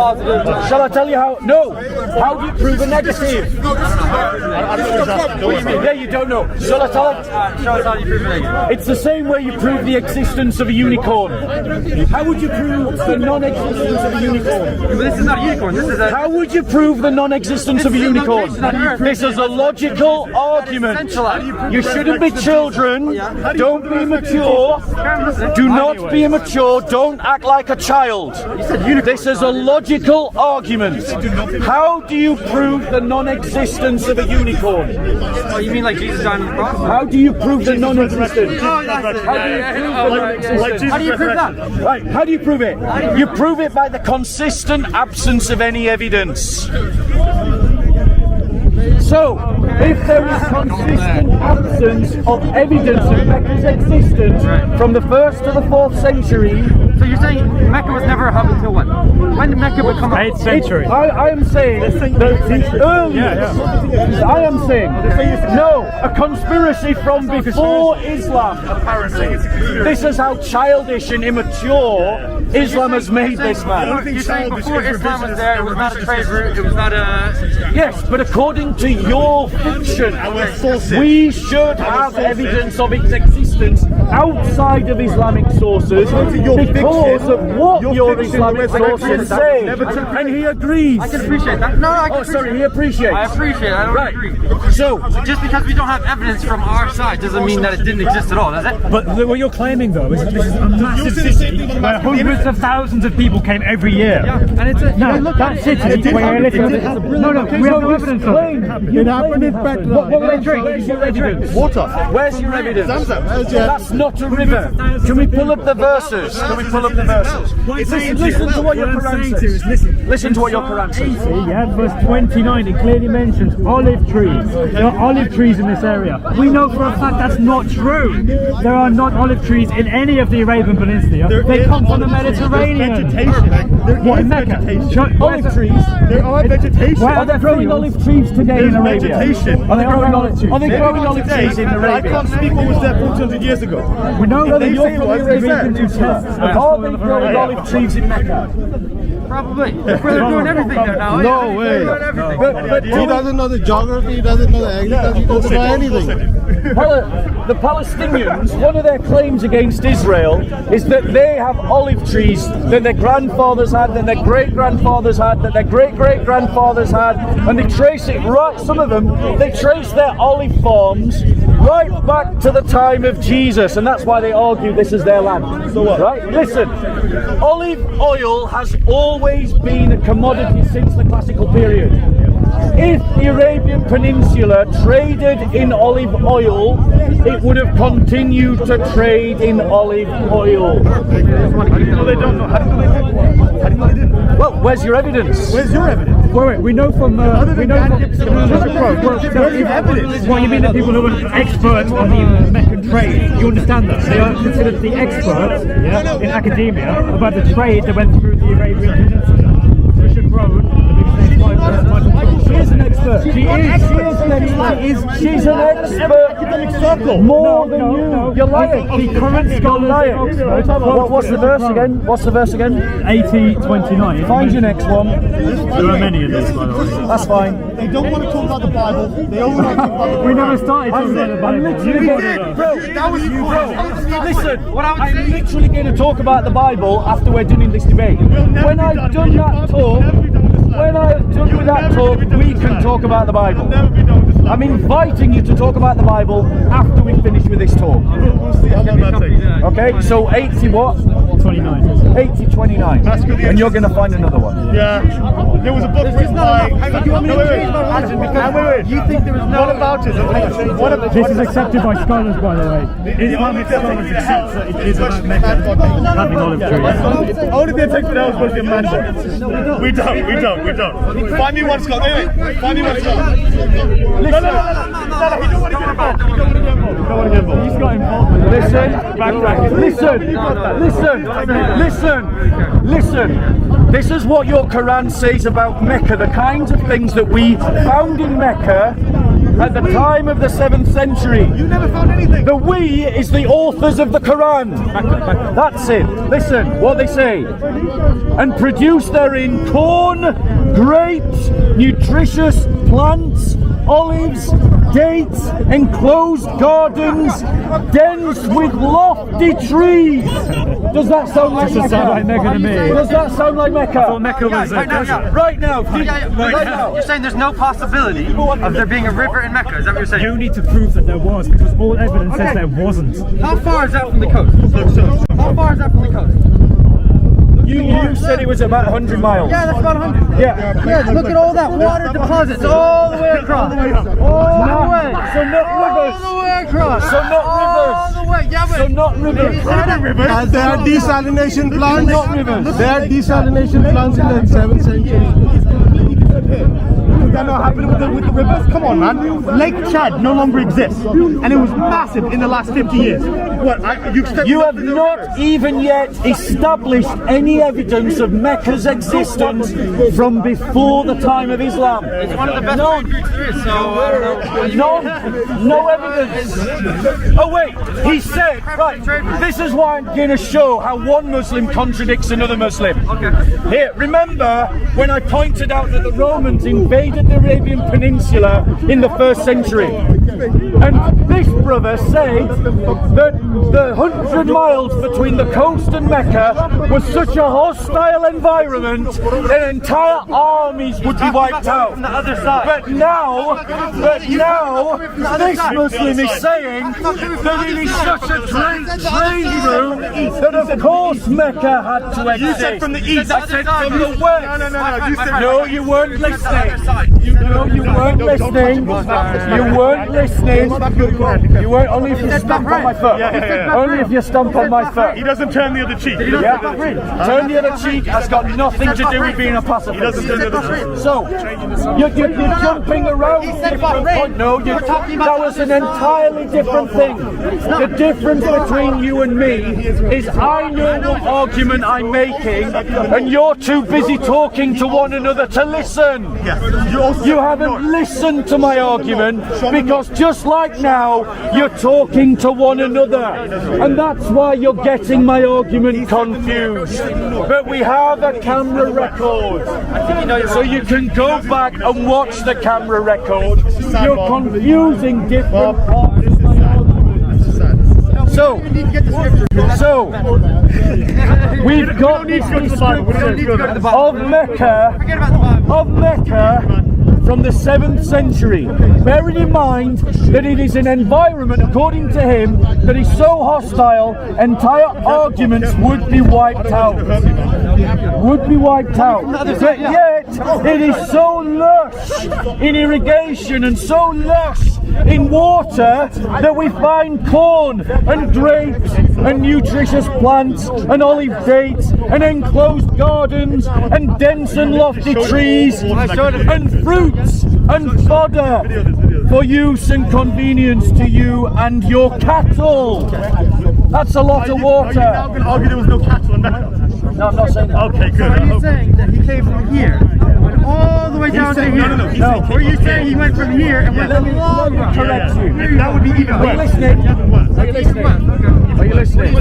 Shall I tell you how? No. How do you prove a negative? Yeah, you don't know. Shall I tell you? Show us how you prove it. It's the same way you prove the existence of a unicorn. How would you prove the non-existence of a unicorn? But this is not a unicorn, this is a... How would you prove the non-existence of a unicorn? This is a logical argument. You shouldn't be children. Don't be immature. Do not be immature. Don't act like a child. This is a logical argument. How do you prove the non-existence of a unicorn? Oh, you mean like Jesus died on the cross? How do you prove the non-existence? How How do you prove that? Right, how do you prove it? You prove it by the consistent absence of any evidence. So, if there is consistent absence of evidence of Mecca's existence from the 1st to the 4th century, So you're saying Mecca was never a hub until when? When did Mecca become a hub? 8th century. I am saying that the earliest. I am saying no, a conspiracy from before Islam. This is how childish and immature Islam has made this man. You're saying before Islam was there, it was not a trade route, it was not a... Yes, but according to your fiction, we should have evidence of its existence outside of Islamic sources because of what your Islamic sources say. And he agrees. I can appreciate that. No, I can appreciate sorry, he appreciates. I appreciate it, I don't Right. agree. So, Just because we don't have evidence from our side doesn't mean that it didn't exist at all, does it? But what you're claiming though is that this is a massive city where hundreds of thousands of people came every year. Yeah, and it's a... No, that city where we have no evidence of it. It happened in Petra. what will they drink? Where's your evidence? Water. Where's your evidence? Zamzam. That's not a river. Can we pull up the verses? Can we pull up the verses? Listen to what your Quran says. Listen to what your Quran says. Yeah, verse 29, it clearly mentions olive trees. There are olive trees in this area. We know for a fact that's not true. There are not olive trees in any of the Arabian Peninsula. They come from the Mediterranean. What, in Mecca? Olive trees. There are vegetation. Are they growing olive trees today in Arabia? Vegetation. Are they growing olive trees? Are they growing olive trees in I Arabia? can't speak what was there 400 years ago. We know Brother, they you're say from it was. the Arabian Peninsula. Are they growing olive trees in Mecca? Probably. They're doing everything there now. No way. They're doing everything. But He doesn't know the geography, he doesn't know the agriculture, he doesn't know anything. the Palestinians, one of their claims against Israel is that they have olive trees that their grandfathers had, that their great-grandfathers had, that their great-great-grandfathers had, and they trace it right, some of them, they trace their olive farms right back to the time of Jesus, and that's why they argue this is their land. So what? Right? Listen, olive oil has always been a commodity since the classical period. If the Arabian Peninsula traded in olive oil, it would have continued to trade in olive oil. No, they don't know. How do they didn't? Well, where's your evidence? Where's your evidence? Wait, we know from we know from what you mean that people who are experts on the Meccan trade, you understand that they are considered the experts in academia about the trade that went through the Arabian Peninsula. Richard Rowan, the biggest She is an expert. She is an expert. She's an expert. More than you. You're lying. The current scholars lying. What's the verse again? What's the verse again? 80:29. Find your next one. There are many of these, by the way. That's fine. They don't want to talk about the Bible. They only want to talk about the We never started talking about the Bible. That was you, bro. Listen, I'm literally going to talk about the Bible after we're done in this debate. When I've done that talk, we can talk about the Bible. I'm inviting you to talk about the Bible after we finish with this talk. We'll see how long that takes. Okay, so 80 what? 29. 80:29. And you're going to find another one. Yeah. There was a book written by... You want me to change my religion because you think there is no... What about it? What about This is accepted by scholars, by the way. Islamic scholars accept that it is about Mecca having olive trees. Only they take that was the man. We don't. Find me one scholar. Wait. Find me one scholar. No, he don't want to get involved. He's got involved with Listen. This is what your Quran says about Mecca, the kinds of things that we found in Mecca at the time of the 7th century. You never found anything. The we is the authors of the Quran. That's it. Listen what they say. And produce therein corn, grapes, nutritious plants, olives, dates, enclosed gardens, dense with lofty trees. Does that sound like Mecca? sound like Mecca to me. Does that sound like Mecca? Well, Mecca was a desert. Right now. You're saying there's no possibility of there being a river in Mecca? Is that what you're saying? You need to prove that there was, because all evidence says there wasn't. How far is that from the coast? How far is that from the coast? You said it was about 100 miles. Yeah, that's about 100. Yeah. Look at all that water deposits all the way across. All the way. So not rivers. All the way across. So not rivers. All the way. Yeah, but So not rivers. And there are desalination plants. Not rivers. There are desalination plants in the 7th century. That not happening with the rivers? Come on, man. Lake Chad no longer exists, and it was massive in the last 50 years. What? You have not even yet established any evidence of Mecca's existence from before the time of Islam. it's one of the best trade routes there is, so I don't know. No evidence. Oh wait, he said, right, this is why I'm going to show how one Muslim contradicts another Muslim. Here, remember when I pointed out that the Romans invaded the Arabian Peninsula in the 1st century? And this brother said that the 100 miles between the coast and Mecca was such a hostile environment that entire armies would be wiped out. From the other side. But now, this Muslim is saying that it is such a great trade route that of course Mecca had to exist. You said from the east. I said from the west. No. You said No, you weren't listening. No, you weren't listening. You weren't listening. You weren't, only if you stamp on my foot. Only if you stamp on my foot. He doesn't turn the other cheek. Yeah. Turn the other cheek has got nothing to do with being a pacifist. He doesn't turn the other cheek. So, you're jumping around different points. No, that was an entirely different thing. The difference between you and me is I know what argument I'm making, and you're too busy talking to one another to listen. Yeah. You haven't listened to my argument because just like now, you're talking to one another. And that's why you're getting my argument confused. But we have a camera record. So you can go back and watch the camera record. You're confusing different parts of my argument. So we've got this description of Mecca from the 7th century. Bearing in mind that it is an environment, according to him, that is so hostile, entire arguments would be wiped out. But yet, it is so lush in irrigation and so lush in water that we find corn and grapes and nutritious plants and olive dates and enclosed gardens and dense and lofty trees and fruits and fodder for use and convenience to you and your cattle. That's a lot of water. Are you now going to argue there was no cattle in Mecca? No, I'm not saying that. Okay, good. So are you saying that he came from here, went all the way down to here? No. Or are you saying he went from here and went Let me along? correct you. That would be even Are you worse. listening? Are you listening? Are you listening?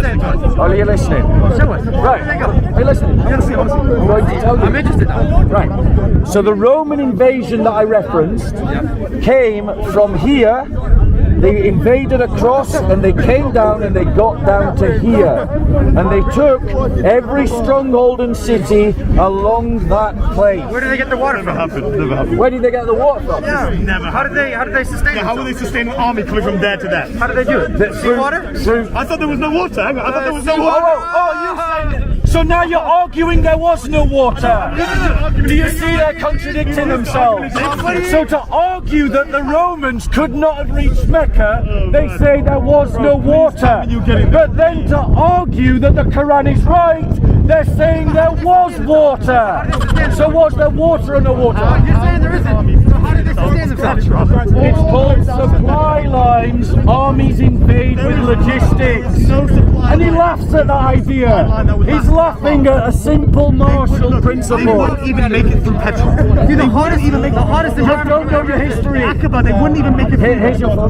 Are you listening? Show us. Right. Are you listening? I'm going to tell you. I'm interested now. Right. So the Roman invasion that I referenced came from here. They invaded across and they came down and they got down to here. And they took every stronghold and city along that place. Where did they get the water from? Never happened. Where did they get the water from? Never How did they sustain How will they sustain an army coming from there to there? How did they do it? Seawater? I thought there was no water. I thought there was no water. Oh, you said. So now you're arguing there was no water. Do you see they're contradicting themselves? So to argue that the Romans could not have reached Mecca, they say there was no water. But then to argue that the Quran is right, they're saying there was water. So was there water or no water? You're saying there isn't. So how did they sustain themselves? It's called supply lines. Armies invade with logistics. And he laughs at that idea. He's laughing at a simple martial principle. Even make it through petrol. Dude, the hottest You don't know your history. Aqaba, they wouldn't even make it through Here's your phone.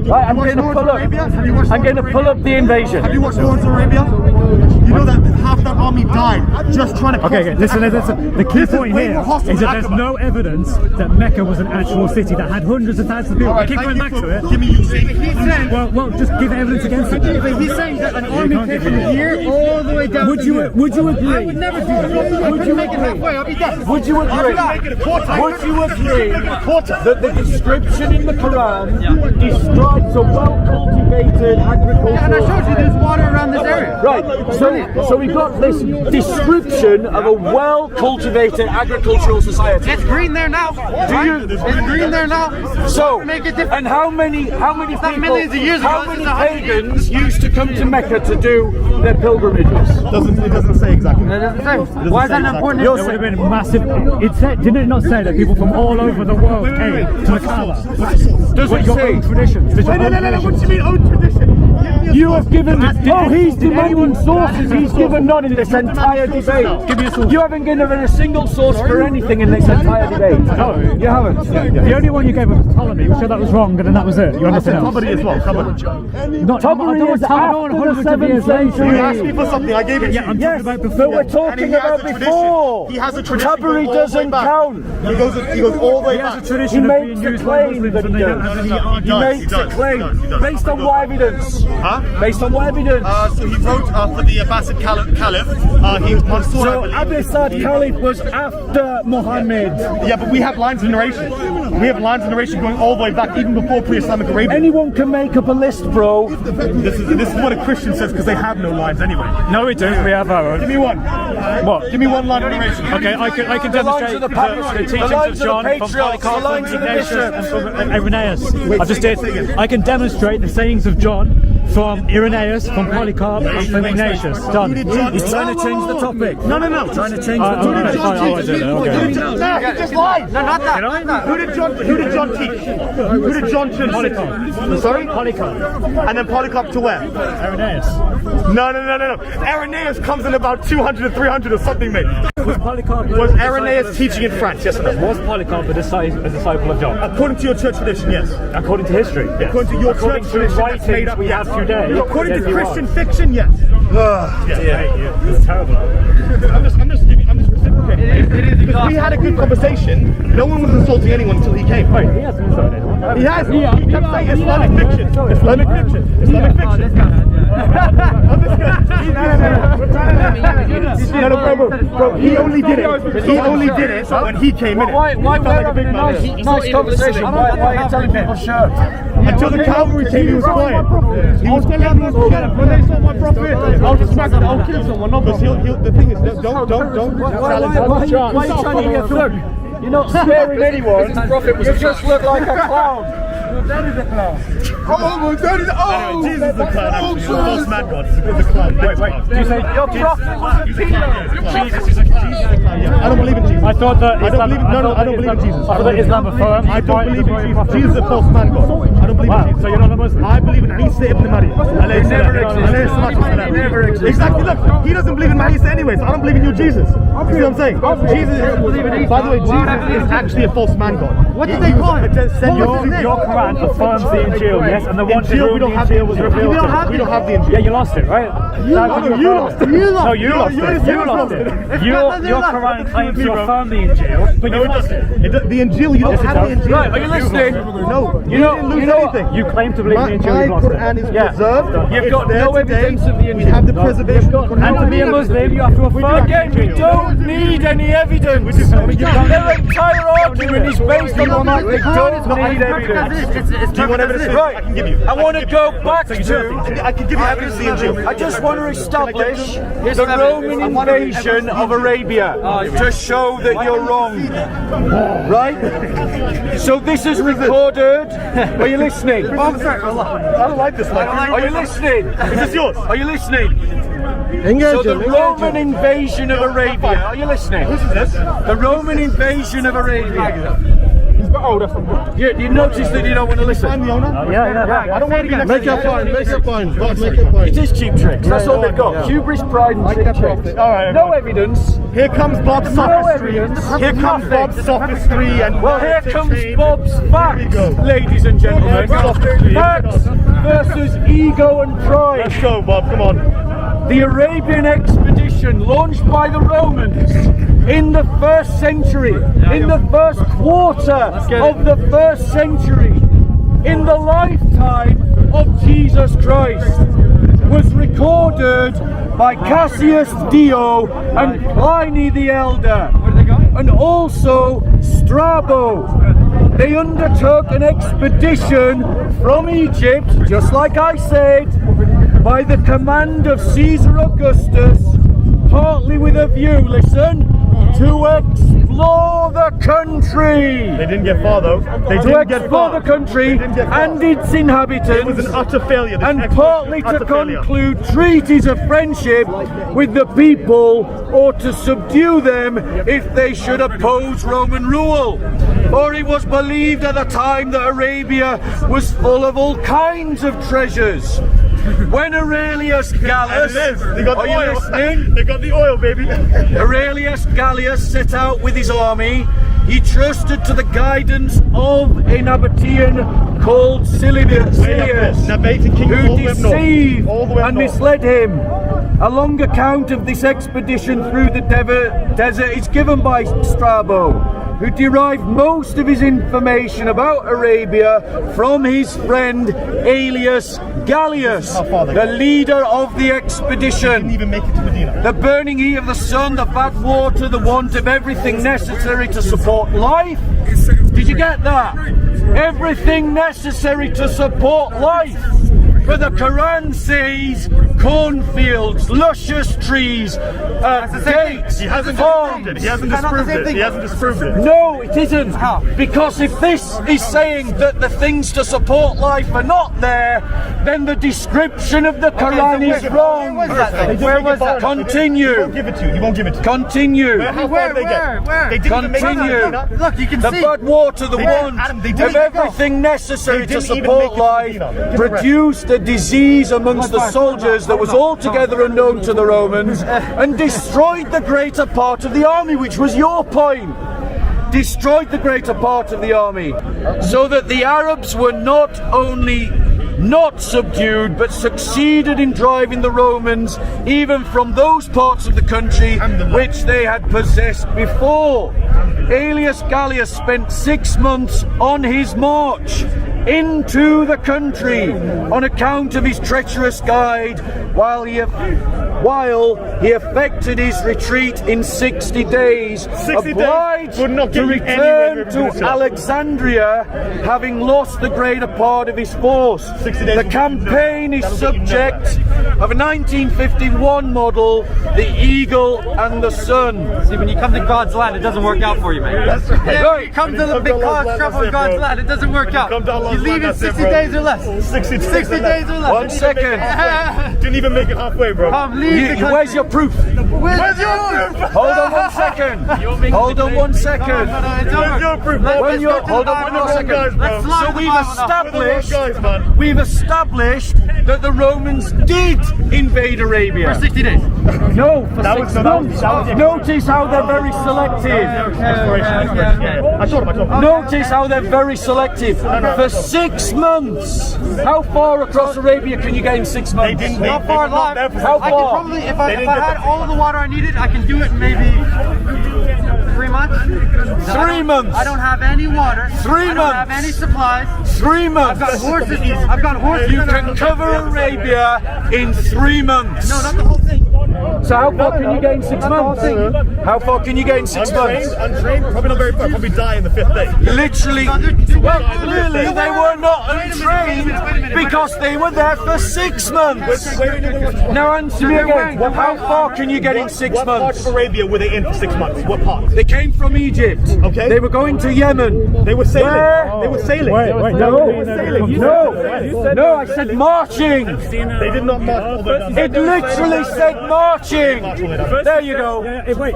Right, I'm going to pull up the invasion. Have you watched Lawrence Arabia? You know that half that army died just trying to. Okay, listen. The key point here is that there's no evidence that Mecca was an actual city that had hundreds of thousands of people. Alright, Keep thank going you back for to it. giving you saying. He's saying, Well, just give evidence against it. he's saying that an army came from here all the way down Would to you here. agree? I would never do that. Would you make it halfway? I'll be dead. Would you agree? Would you agree that the description in the Quran describes a well-cultivated agricultural? And I showed you there's water around this area. Right, so we got this description of a well-cultivated agricultural society. It's green there now. It's green there now. So, Make it different. and how many people, millions of years how ago, many it's 100 pagans used to come to Mecca to do their pilgrimages? It doesn't say exactly. Why is that important? There would have been massive. Didn't it not say that people from all over the world came to the Kaaba? Does it Your say? own traditions. There's your own No. What traditions. do you mean own tradition? You have given. He's demanding sources. He's given none in this entire debate. Give me a source. You haven't given a single source for anything in this entire debate. No. You haven't. The only one you gave was Ptolemy. You said that was wrong, and then that was it. You're nothing else. Somebody as well. Somebody. Not Tabari is after the 7th century. You asked me for something. I gave it to Yeah, you. I'm Yes, talking about but before. we're talking about before. He has a tradition. Tabari going all the way doesn't back. count. He goes all the way He has back. a tradition He of makes being a used by claim Muslims that and he they don't does. have any He argument. He makes a claim. Based on what evidence? Huh? Based on what evidence? So he wrote for the Abbasid Caliph. He was Mansour. So I believe. Abbasid Caliph was after Muhammad. Yeah, but we have lines of narration. We have lines of narration going all the way back, even before pre-Islamic Arabia. Anyone can make up a list, bro. This is what a Christian says because they have no lines anyway. No, we don't. We have our Give own. me one. What? Give me one line of narration. Okay, I can The lines demonstrate of the the patriarchs, teachings the lines of of the John from patriarchs, the Polycarp, lines of the Ignatius, bishops. and from Irenaeus. I just did. I can demonstrate the sayings of John from Irenaeus, from Polycarp, and from Ignatius. Done. He's trying to change the topic. No. Trying to change the Oh, topic. Nah, he just lied. No, not that. Not that. Who did John teach? Who did John teach? Polycarp. Sorry? Polycarp. And then Polycarp to where? Irenaeus. No. Irenaeus comes in about 200 or 300 or something, mate. Was Polycarp Was Irenaeus teaching in France? Yes or no? Was Polycarp a disciple of John? According to your church tradition, yes. According to history, yes. According to your According church to tradition, that's made writings up, we yes. have today. According yes, to you Christian are. fiction, yes. It's terrible. I'm just reciprocating. Because we had a good conversation. No one was insulting anyone until he came. Wait, he hasn't insulted anyone. He has. He kept saying Islamic fiction. Islamic fiction. Islamic fiction. This guy. Oh, this guy. No, bro. He only did it. He only did it when he came in. Why Felt like a big man. nice conversation? Why are you telling people shut? Until the cavalry came, he was quiet. He was telling everyone to shut up. When they saw my prophet, I'll just smack them. I'll kill someone. No, because the thing is, don't challenge. Why are you trying to be a thug? You're not scaring anyone. You just look like a clown. That is a clown. Anyway, Jesus is a clown. Actually, the false man god. He's a clown. Wait. Do you say Your prophet was a pedo. Jesus is a clown. Yeah. I don't believe in Jesus. I thought that I don't believe. No, I don't believe in Jesus. I thought that Islam affirms. I don't believe in Jesus. Jesus is a false man god. I don't believe in Jesus. So you're not a Muslim? I believe in Isa ibn Maryam. He never existed. Exactly. Look, he doesn't believe in Isa anyway, so I don't believe in your Jesus. You see what I'm saying? Jesus. By the way, Jesus is actually a false man god. What did they call him? Your Quran affirms the Injil, yes, and the one Injil, we don't have the Injil was revealed. We don't have the Injil. Yeah, you lost it, right? You lost it. No, you lost it. Your Quran claims to affirm the Injil, but you lost it. The Injil, you don't have the Injil. Right, are you listening? No, you didn't lose anything. You claim to believe in the Injil, My you lost Quran it. is preserved. You've got It's no there today. evidence of the Injil. We have the preservation. And to be a Muslim, you have to affirm Again, we don't need any evidence. Their entire argument is based on the fact they don't need evidence. Do you want evidence? Right, I can give you. I want to go back to. I can give you evidence of the Injil. I just want to establish the Roman invasion of Arabia to show that you're wrong. Right? So this is recorded. Are you listening? I don't like this. Are you listening? Is this yours? Are you listening? Engage So the him. Roman invasion of Arabia. Are you listening? Who's this? The Roman invasion of Arabia. You notice that you don't want to listen. I'm the owner. Yeah. I don't want to be next Make to your point. Make your point. Boss, make It your point. is cheap tricks. That's all they've got. Hubris, pride, and cheap tricks. All right. No evidence. Here comes Bob's sophistry. evidence. Here comes Bob's sophistry. And Well, here comes Bob's facts, go. ladies and gentlemen. Sophistry. Facts versus ego and pride. Let's go, Bob. Come on. The Arabian expedition launched by the Romans in the 1st century, in the first quarter of the 1st century, in the lifetime of Jesus Christ, was recorded by Cassius Dio and Pliny the Elder, and also Strabo. They undertook an expedition from Egypt, just like I said, by the command of Caesar Augustus, partly with a view, listen, to explore the country. They didn't get far though. They To didn't get explore far. the country They didn't get far. and its inhabitants. It was an utter failure. This And expedition partly was to utter failure. conclude treaties of friendship with the people, or to subdue them if they should oppose Roman rule. For it was believed at the time that Arabia was full of all kinds of treasures. When Aurelius Gallus, And it is. They got are the you oil. listening? They got the oil, baby. Aurelius Gallus set out with his army. He trusted to the guidance of a Nabatean called Silius, Nabatean king who all the way up north. deceived All the way up and north. misled him. A long account of this expedition through the desert is given by Strabo, who derived most of his information about Arabia from his friend Aelius Gallius, the leader of the expedition. Didn't even make it to Medina. The burning heat of the sun, the bad water, the want of everything necessary to support life. Did you get that? Everything necessary to support life. For the Quran says, cornfields, luscious trees, dates, He hasn't farms. disproved it. He hasn't disproved it. He hasn't disproved it. No, it isn't. Because if this is saying that the things to support life are not there, then the description of the Quran is wrong. Where was that? He Continue. won't give it to you. He won't give it to you. Continue. How far did they get? Where? They didn't even make Continue. Medina. Look, you can The see. blood water, the They want didn't, Adam, they of didn't everything necessary They to didn't even support make it to life Medina. Give it a rest. produced a disease amongst the soldiers that was altogether unknown to the Romans and destroyed the greater part of the army, which was your point. Destroyed the greater part of the army, so that the Arabs were not only not subdued, but succeeded in driving the Romans even from those parts of the country which they had possessed before. Aelius Gallius spent 6 months on his march into the country on account of his treacherous guide, while he effected his retreat in 60 days, 60 obliged days would not to get you anywhere return near to Jerusalem. Alexandria, having lost the greater part of his force. 60 days The will- campaign is that'll get you subject of a 1951 model, the Eagle and the Sun. See, when you come to God's land, it doesn't work out for you, man. That's right. Yeah, Right. you come to the When you big come to Allah's cause land, trouble that's in it, God's bro. land, it doesn't work out. come to Allah's You leave land, in that's it, 60 bro. days or less. 60 days or less. 1 second. Didn't even make it halfway, bro. Leave the country. Where's your proof? Where's your proof? Hold on 1 second. Hold on 1 second. It's over. Where's your proof? When you're, hold on 1 Wrong second. guys, bro. Let's slide So the we've Bible now. established, We're the wrong guys, man. we've established that the Romans did invade Arabia. For 60 days. No, for That 6 was- months. that was- Notice how they're very selective. I told him. Notice how they're very selective. For 6 months. How far across Arabia can you get in 6 months? They didn't. How far they were not alive? there for How I far? could probably, if I didn't had get the- all of the water I needed, I can do it in maybe 3 months. No, 3 months. I don't have any water. 3 I don't months. have any supplies. 3 I've months. got horses. I've got horses. You can cover Arabia in 3 months. No, not the whole thing. So how far can you get in 6 months? How far can you get in 6 months? Untrained, probably not very far. Probably die in the 5th day. Literally, well, clearly they were not untrained because they were there for 6 months. Now answer me again. How far can you get in 6 What part months? of Arabia were they in for 6 months? What part? They came from Egypt. Okay. They were going to Yemen. They were sailing. Where? They were sailing. No, I said marching. They did not march all the way down. It literally said marching. There you go.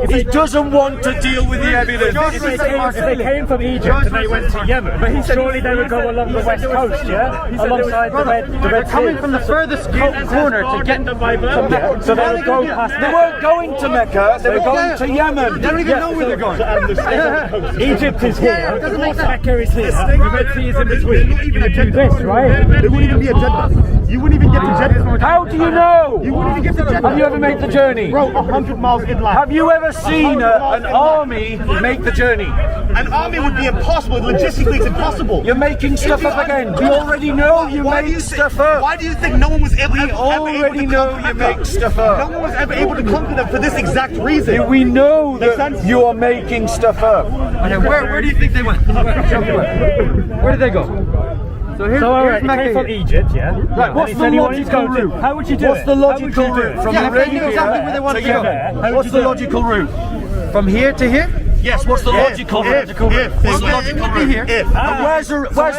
He doesn't want to deal with the evidence. If they came from Egypt and they went to Yemen, surely they would go along the west coast, yeah? Alongside the Red Sea. Coming from the furthest corner to get to Mecca. So they would go past They weren't going to Mecca, they were going to Yemen. They don't even know where they're going. Egypt is here. doesn't make sense. Mecca is here. The Red Sea is in between. You do this, right? There wouldn't even be a Jeddah. You wouldn't even get to Jeddah. How do you know? You wouldn't even get to Jeddah. Have you ever made the journey? Bro, 100 miles inland. Have you ever seen an army make the journey? An army would be impossible. Logistically, it's impossible. You're making stuff up again. We already know you make stuff up. Why do you think no one was able, We ever already able to know conquer you Mecca? make stuff No up. one was ever able to conquer them for this exact reason. We know Makes that sense? you are making stuff up. Okay, where do you think they went? Where did they go? So here's, So alright, here's he came Mecca. from Egypt, yeah? Right, what's And he the said he wanted to logical go to- route? How would you do What's it? the How would logical you do it? route from Yeah, they knew exactly where Arabia they wanted to to go. Yemen? How would What's you the do it? logical route? From here to here? Yes, what's the logical route? If, What's the Okay, logical it would be route? here. And where's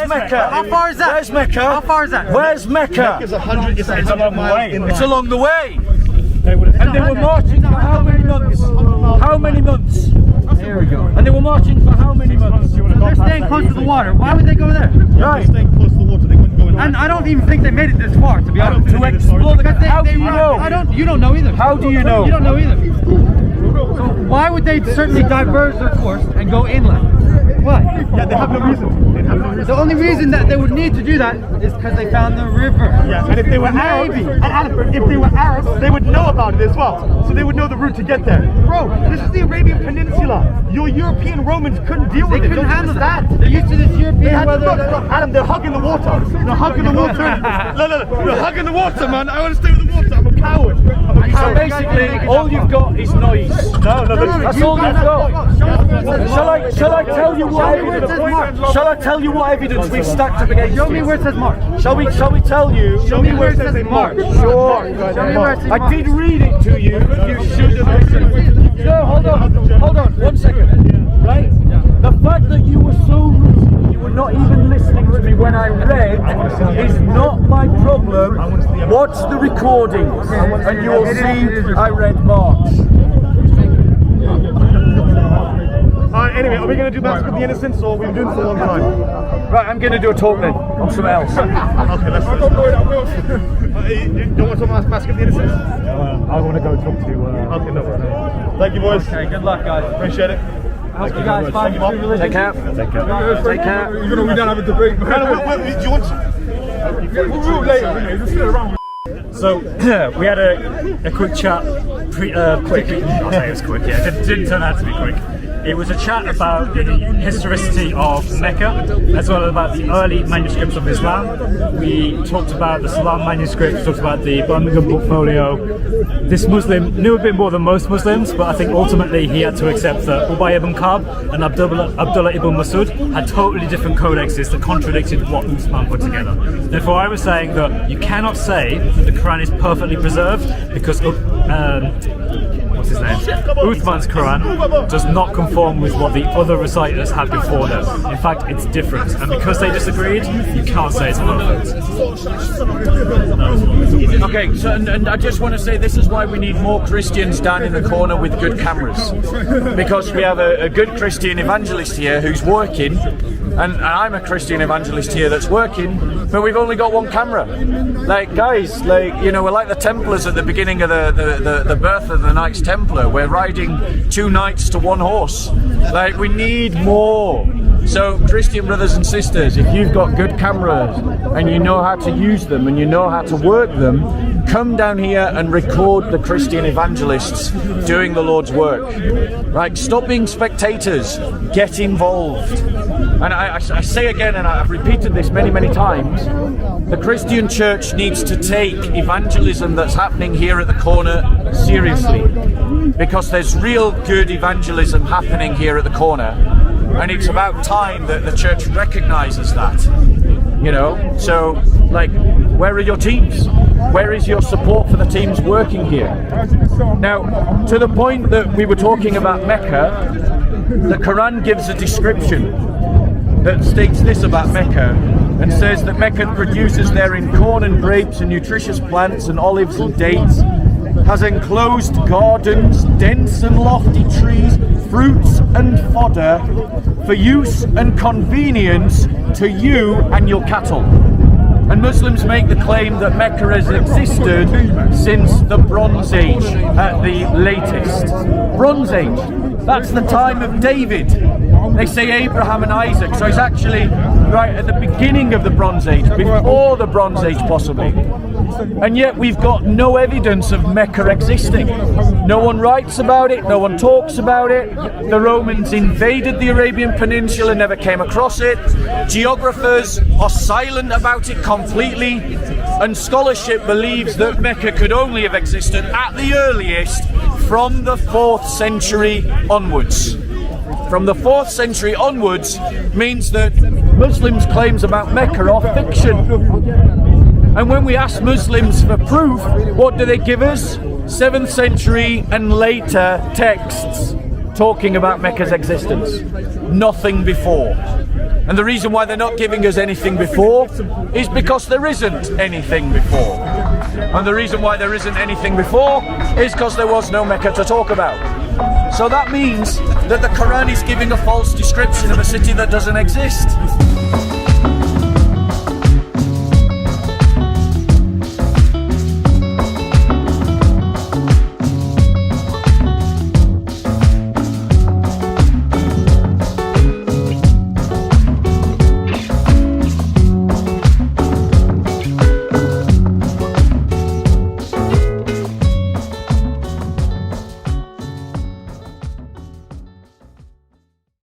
Mecca? How far is that? Where's Mecca? How far is that? Where's Mecca? It's 100. It's It's a long way. It's along the way. They would have And they were marching for how many months? How many months? Here we go. And they were marching for how many months? They're staying close to the water. Why would they go there? Right. staying close to the water. They wouldn't go in. And I don't even think they made it this far, to be honest. To explore the Because How do you know? You don't know either. How do you know? You don't know either. So why would they certainly diverge their course and go inland? Why? Yeah, they have no reason. They have no reason. The only reason that they would need to do that is because they found the river. Yeah, and if they were Arabs, if they were Arabs, they would know about it as well. So they would know the route to get there. Bro, this is the Arabian Peninsula. Your European Romans couldn't deal They with it. couldn't Don't you handle that. understand? They're used to this They European had to weather. look, Adam, they're hugging the water. They're hugging the water. No, they're hugging the water, man. I want to stay with the water. I'm a coward. So basically, all you've got is noise. No, That's all you've got. Shall I tell you what evidence? Shall I tell you what evidence we've stacked up against? Show me where it says March. Shall we tell you? Show me where it says March. Sure. Show me where it says March. I did read it to you. You should have listened. No, hold on. 1 second. Right? The fact that you were so rude, you were not even listening to me when I read, is not my problem. Watch the recording, and you will see I read March. Anyway, are we going to do Massacre of the Innocents, or we've been doing this for a long time? Right, I'm going to do a talk then on something else. Okay, let's do you don't want to talk about Massacre of the Innocents? I want to go talk to. Okay, no worries. Thank you, boys. Okay, good luck, guys. Appreciate it. Hope you guys find your true religion. Take care. Take care. We don't have a debate. Do you want to? We'll later. Just sit around. So we had a quick chat. Quick. I'll say it was quick. Yeah, it didn't turn out to be quick. It was a chat about the historicity of Mecca, as well as about the early manuscripts of Islam. We talked about the Salam manuscripts, talked about the Birmingham portfolio. This Muslim knew a bit more than most Muslims, but I think ultimately he had to accept that Ubay ibn Ka'b and Abdullah ibn Masud had totally different codexes that contradicted what Uthman put together. Therefore, I was saying that you cannot say that the Quran is perfectly preserved because what's his name? Uthman's Quran does not conform with what the other reciters had before them. In fact, it's different. And because they disagreed, you can't say it's perfect. Okay, so and I just want to say this is why we need more Christians down in the corner with good cameras. Because we have a good Christian evangelist here who's working, and I'm a Christian evangelist here that's working, but we've only got one camera. Like, guys, we're like the Templars at the beginning of the birth of the Knights Templar. We're riding 2 knights to 1 horse. Like, we need more. So, Christian brothers and sisters, if you've got good cameras and you know how to use them and you know how to work them, come down here and record the Christian evangelists doing the Lord's work. Right? Stop being spectators. Get involved. And I say again, and I've repeated this many, many times, the Christian church needs to take evangelism that's happening here at the corner seriously. Because there's real good evangelism happening here at the corner. And it's about time that the church recognizes that. You know? So, like, where are your teams? Where is your support for the teams working here? Now, to the point that we were talking about Mecca, the Quran gives a description that states this about Mecca and says that Mecca produces therein corn and grapes and nutritious plants and olives and dates, has enclosed gardens, dense and lofty trees, fruits and fodder for use and convenience to you and your cattle. And Muslims make the claim that Mecca has existed since the Bronze Age at the latest. Bronze Age, that's the time of David. They say Abraham and Isaac, so it's actually right at the beginning of the Bronze Age, before the Bronze Age possibly. And yet we've got no evidence of Mecca existing. No one writes about it, no one talks about it. The Romans invaded the Arabian Peninsula, never came across it. Geographers are silent about it completely. And scholarship believes that Mecca could only have existed at the earliest from the 4th century onwards. From the 4th century onwards means that Muslims' claims about Mecca are fiction. And when we ask Muslims for proof, what do they give us? 7th century and later texts talking about Mecca's existence. Nothing before. And the reason why they're not giving us anything before is because there isn't anything before. And the reason why there isn't anything before is because there was no Mecca to talk about. So that means that the Quran is giving a false description of a city that doesn't exist.